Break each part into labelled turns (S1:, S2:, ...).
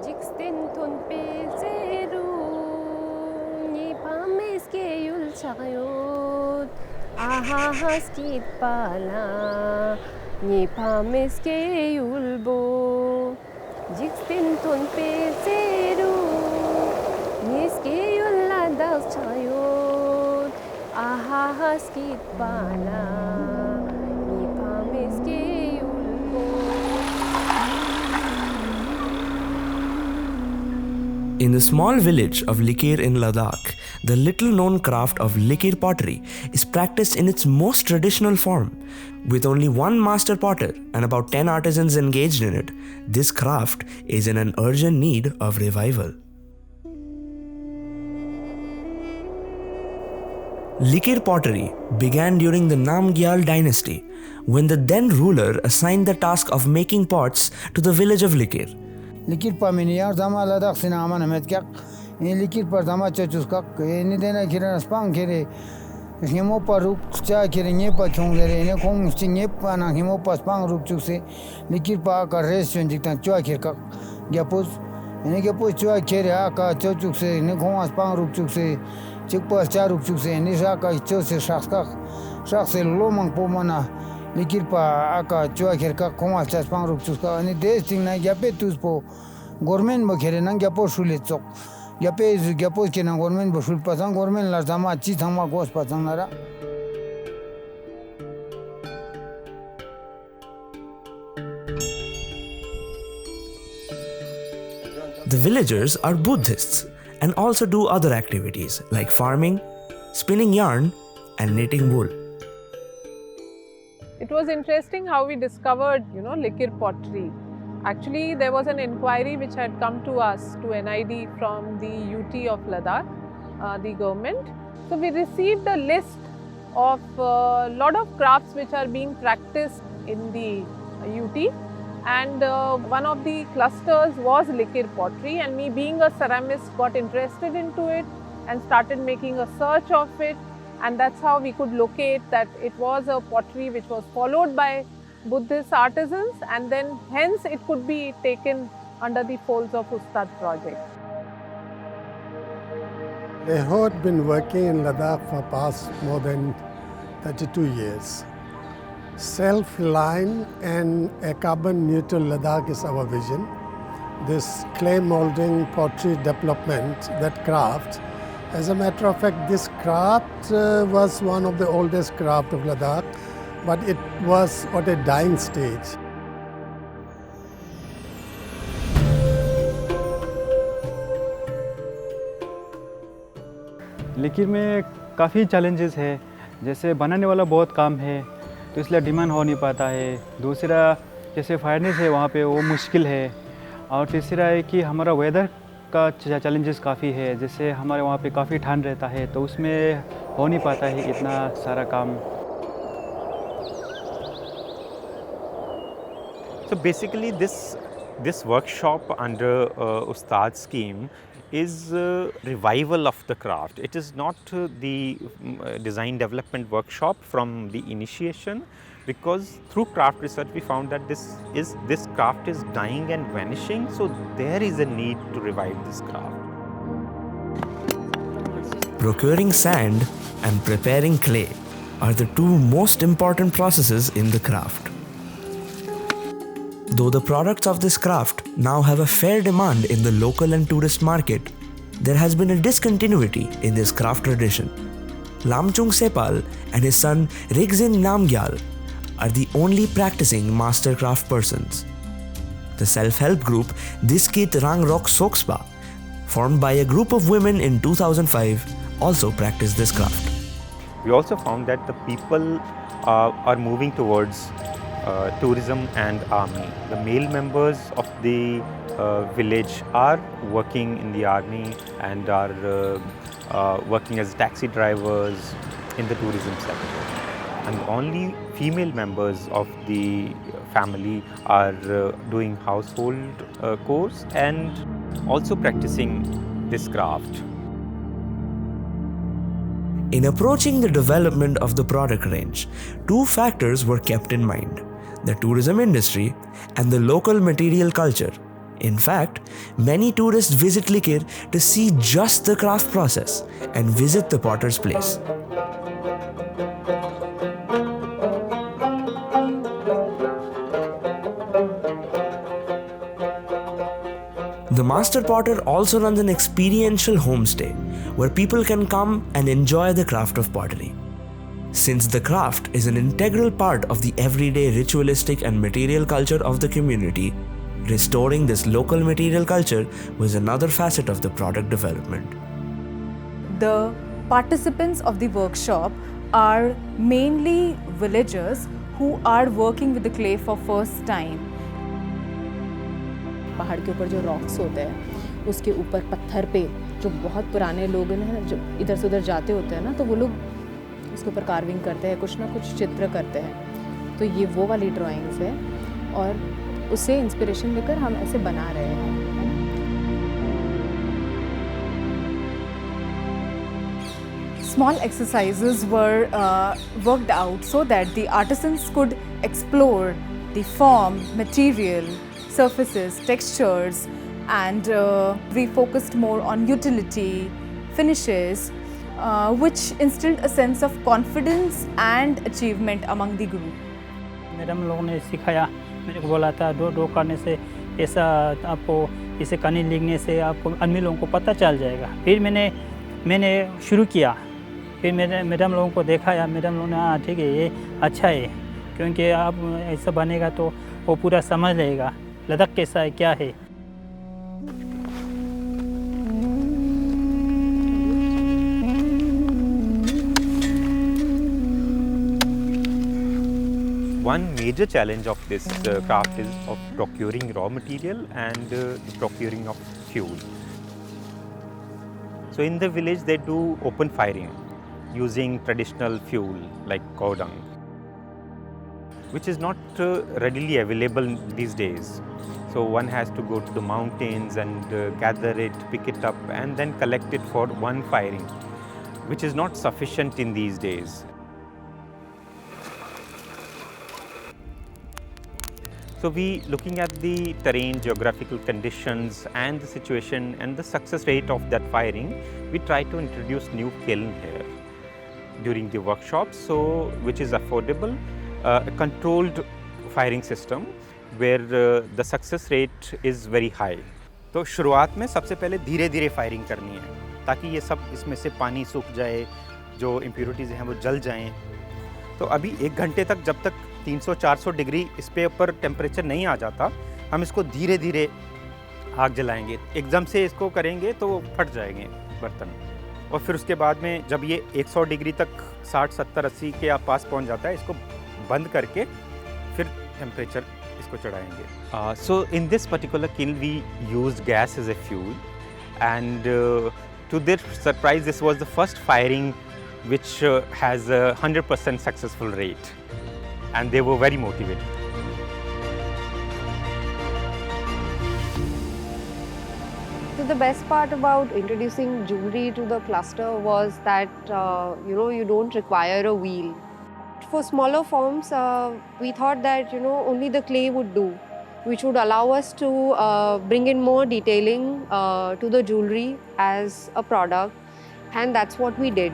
S1: Jixtin ton pezeru ni pameske yul chayot aha haskit pala ni pameske yulbo Jixtin ton pezeru niske yul Ladakh chayot aha haskit pala ni pameske yulbo.
S2: In the small village of Likir in Ladakh, the little-known craft of Likir pottery is practiced in its most traditional form. With only one master potter and about 10 artisans engaged in it, this craft is in an urgent need of revival. Likir pottery began during the Namgyal dynasty, when the then ruler assigned the task of making pots to the village of Likir.
S3: Likir pa miniyar zama Ladakh sinama namet kyak in Likir par zama chachus kak ni dena kiran spang kire himo pa ruk cha kire nye pa chong lere ne kong nye pa na himo pa spang ruk chuk se Likir pa ka res chen jiktan chwa kir kak gyapus ne gyapus chwa kire aka chuk se ne kong spang ruk chuk se chik pa cha ruk chuk se ni sa ka cho se shaks se lo mang po mana Likir pa aka chua kher ka khoma chas pang ruk chus ka ani des ting na gyape tus po government bo khere nang gyapo shule chok gyapo ke na government bo shul pasang government la zama chi thangma gos pasang nara.
S2: The villagers are Buddhists and also do other activities like farming, spinning yarn and knitting wool.
S4: It was interesting how we discovered, Likir pottery. Actually, there was an inquiry which had come to us, to NID from the UT of Ladakh, the government. So we received a list of a lot of crafts which are being practiced in the UT. And one of the clusters was Likir pottery, and me being a ceramist got interested into it and started making a search of it. And that's how we could locate that it was a pottery which was followed by Buddhist artisans, and then hence it could be taken under the folds of USTTAD project.
S5: I have been working in Ladakh for past more than 32 years. Self-reliant and a carbon-neutral Ladakh is our vision. This clay molding pottery development, that craft, as a matter of fact, this craft was one of the oldest craft of Ladakh, but it was at a dying stage.
S6: लिकिर में काफ़ी challenges है, जैसे बनाने वाला बहुत काम है तो इसलिए डिमांड हो नहीं पाता है। दूसरा जैसे फायरनेस है वहाँ पे वो मुश्किल है, और तीसरा है कि हमारा वेदर का चैलेंजेस काफ़ी है, जैसे हमारे वहाँ पे काफ़ी ठंड रहता है तो उसमें हो नहीं पाता है इतना सारा काम।
S7: So basically this workshop under USTTAD scheme is revival of the craft. It is not the design development workshop from the initiation, because through craft research we found that this craft is dying and vanishing, so there is a need to revive this craft.
S2: Procuring sand and preparing clay are the two most important processes in the craft. Though the products of this craft now have a fair demand in the local and tourist market, there has been a discontinuity in this craft tradition. Lamchung Sepal and his son Rigzin Namgyal are the only practicing master craft persons. The self-help group Diskit Rangrok Sokspa, formed by a group of women in 2005, also practice this craft.
S7: We also found that the people are moving towards tourism and army. The male members of the village are working in the army and are working as taxi drivers in the tourism sector. And only female members of the family are doing household chores and also practicing this craft.
S2: In approaching the development of the product range, two factors were kept in mind: the tourism industry and the local material culture, In fact, many tourists visit Likir to see just the craft process and visit the potter's place. The master potter also runs an experiential homestay where people can come and enjoy the craft of pottery. Since the craft is an integral part of the everyday ritualistic and material culture of the community, restoring this local material culture was another facet of the product development.
S8: The participants of the workshop are mainly villagers who are working with the clay for first time.
S1: पहाड़ के ऊपर जो rocks होते हैं उसके ऊपर पत्थर पे जो बहुत पुराने लोग हैं ना, जब इधर से उधर जाते होते हैं ना, तो वो लोग उसके ऊपर कार्विंग करते हैं, कुछ ना कुछ चित्र करते हैं. तो ये वो वाली ड्राइंग्स है और उससे इंस्पिरेशन लेकर हम ऐसे बना रहे हैं.
S8: Small exercises were worked out so that the artisans could explore the form, material, surfaces, textures, and we focused more on utility, finishes, which instilled a sense of confidence and achievement among the group.
S9: Madam लोगों ने सिखाया, मेरे को बोला था draw करने से ऐसा आपको इसे कहानी लिखने से आपको अन्य लोगों को पता चल जाएगा. फिर मैंने शुरू किया, फिर मैडम लोगों को दिखाया, मैडम लोगों ने हाँ ठीक है ये अच्छा है, क्योंकि आप ऐसा बनेगा तो वो पूरा समझ लेगा लद्दाख कैसा है क्या है.
S7: One major challenge of this craft is of procuring raw material and procuring of fuel. So in the village they do open firing using traditional fuel like cow dung, which is not readily available these days. So one has to go to the mountains and gather it, pick it up and then collect it for one firing, which is not sufficient in these days. So we, looking at the terrain, geographical conditions and the situation and the success rate of that firing, we try to introduce new kiln here during the workshops, so which is affordable, a controlled firing system where the success rate is very high.
S10: तो शुरुआत में सबसे पहले धीरे धीरे firing करनी है ताकि ये सब इसमें से पानी सूख जाए, जो इम्प्योरिटीज़ हैं वो जल जाएं. तो अभी 1 घंटे तक जब तक 300-400 डिग्री इस पे ऊपर टेम्परेचर नहीं आ जाता, हम इसको धीरे धीरे आग जलाएंगे. एकदम से इसको करेंगे तो फट जाएंगे बर्तन. और फिर उसके बाद में जब ये 100 डिग्री तक 60-70-80 के आसपास पहुंच जाता है, इसको बंद करके फिर टेम्परेचर इसको चढ़ाएंगे.
S7: So in this particular kiln we used gas as a fuel, and to their surprise this was the first firing which has a 100% successful rate, and they were very motivated.
S1: So the best part about introducing jewelry to the cluster was that you don't require a wheel. For smaller forms, we thought that only the clay would do, which would allow us to bring in more detailing to the jewelry as a product, and that's what we did.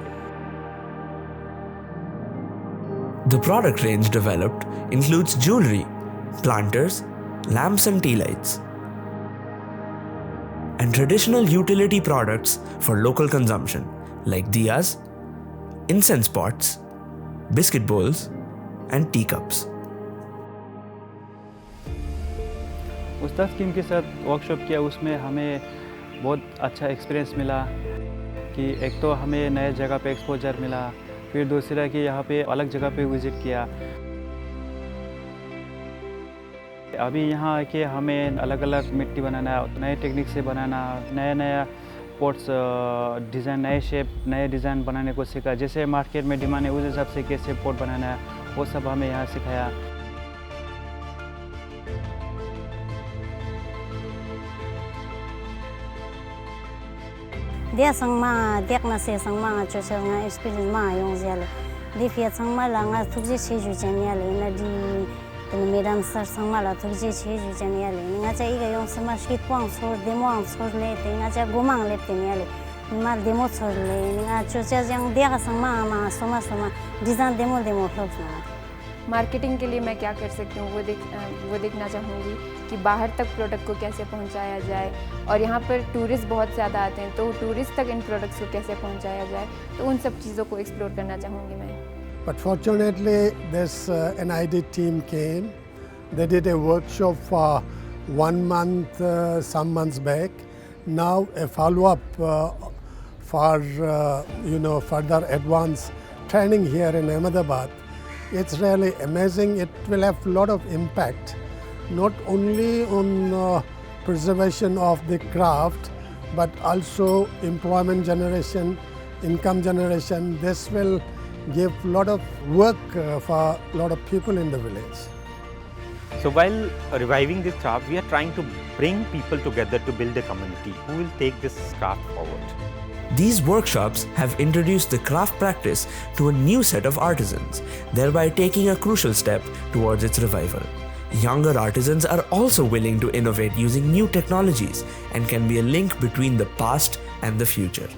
S2: The product range developed includes jewelry, planters, lamps and tea lights, and traditional utility products for local consumption like diyas, incense pots, biscuit bowls and teacups.
S6: USTTAD scheme के साथ workshop किया, उसमें हमें बहुत अच्छा experience मिला कि एक तो हमें नए जगह पे एक्सपोजर मिला, फिर दूसरा कि यहाँ पे अलग जगह पे विज़िट किया. अभी यहाँ आके हमें अलग अलग मिट्टी बनाना, नए टेक्निक से बनाना, नया पोट्स डिज़ाइन, नए शेप, नए डिज़ाइन बनाने को सीखा. जैसे मार्केट में डिमांड है उस हिसाब से कैसे पोट बनाना है, वो सब हमें यहाँ सिखाया.
S11: Dia sang ma dek na se sang ma cho se nga experience ma yong zia le di fiat sang ma la nga thuk ji che ju chen ya le na di Then medan sar sangmala thukje cheju janiale. Ninga cha iga yong sama skit pang sor demo ang sor le tinga cha gomang le tiniale. Ma demo sor le ninga cho cha jang dia sangma ma soma design demo hlok na.
S12: Marketing के लिए मैं क्या कर सकती हूँ वो देखना चाहूँगी कि बाहर तक प्रोडक्ट को कैसे पहुँचाया जाए और यहाँ पर टूरिस्ट बहुत ज़्यादा आते हैं तो टूरिस्ट तक इन प्रोडक्ट्स को कैसे पहुँचाया जाए तो उन सब चीज़ों को एक्सप्लोर करना चाहूँगी मैं.
S5: But fortunately, this NID team came. They did a workshop for 1 month, some months back. Now a follow-up for further advanced training here in Ahmedabad. It's really amazing. It will have a lot of impact, not only on preservation of the craft, but also employment generation, income generation. This will give a lot of work for a lot of people in the village.
S7: So while reviving this craft, we are trying to bring people together to build a community who will take this craft forward.
S2: These workshops have introduced the craft practice to a new set of artisans, thereby taking a crucial step towards its revival. Younger artisans are also willing to innovate using new technologies and can be a link between the past and the future.